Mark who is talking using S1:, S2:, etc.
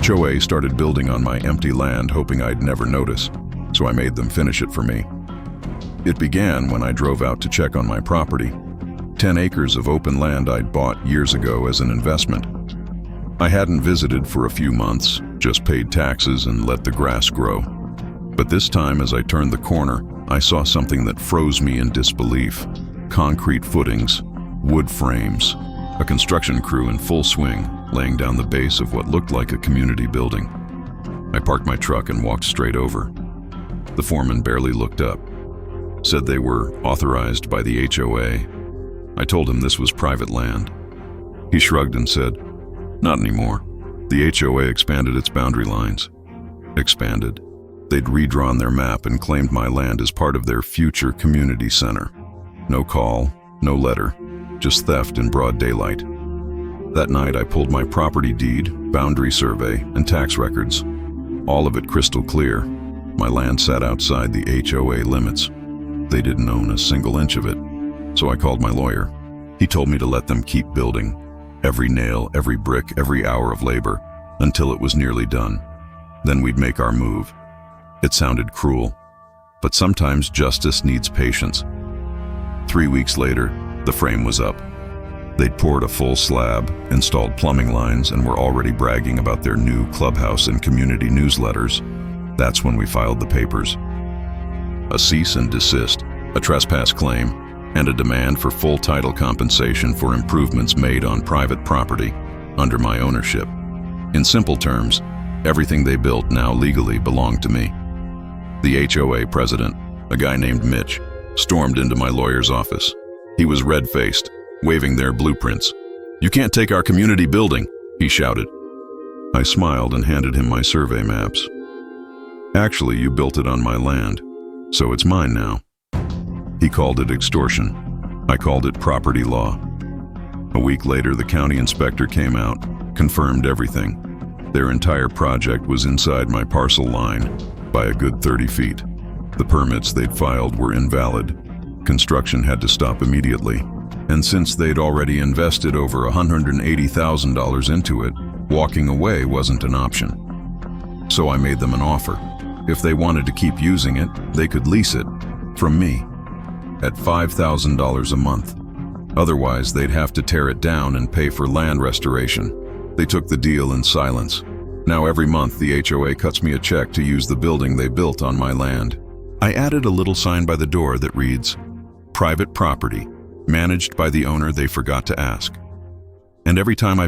S1: HOA started building on my empty land, hoping I'd never notice, so I made them finish it for me. It began when I drove out to check on my property, 10 acres of open land I'd bought years ago as an investment. I hadn't visited for a few months, just paid taxes and let the grass grow. But this time, as I turned the corner, I saw something that froze me in disbelief. Concrete footings, wood frames, a construction crew in full swing, laying down the base of what looked like a community building. I parked my truck and walked straight over. The foreman barely looked up, said they were authorized by the HOA. I told him this was private land. He shrugged and said, "Not anymore. The HOA expanded its boundary lines." Expanded. They'd redrawn their map and claimed my land as part of their future community center. No call, no letter, just theft in broad daylight. That night I pulled my property deed, boundary survey, and tax records. All of it crystal clear. My land sat outside the HOA limits. They didn't own a single inch of it. So I called my lawyer. He told me to let them keep building. Every nail, every brick, every hour of labor, until it was nearly done. Then we'd make our move. It sounded cruel, but sometimes justice needs patience. 3 weeks later, the frame was up. They'd poured a full slab, installed plumbing lines, and were already bragging about their new clubhouse and community newsletters. That's when we filed the papers. A cease and desist, a trespass claim, and a demand for full title compensation for improvements made on private property under my ownership. In simple terms, everything they built now legally belonged to me. The HOA president, a guy named Mitch, stormed into my lawyer's office. He was red-faced, waving their blueprints. "You can't take our community building," he shouted. I smiled and handed him my survey maps. "Actually, you built it on my land, so it's mine now." He called it extortion. I called it property law. A week later, the county inspector came out, confirmed everything. Their entire project was inside my parcel line by a good 30 feet. The permits they'd filed were invalid. Construction had to stop immediately. And since they'd already invested over $180,000 into it, walking away wasn't an option. So I made them an offer. If they wanted to keep using it, they could lease it from me at $5,000 a month. Otherwise, they'd have to tear it down and pay for land restoration. They took the deal in silence. Now every month the HOA cuts me a check to use the building they built on my land. I added a little sign by the door that reads, "Private property, managed by the owner they forgot to ask." And every time I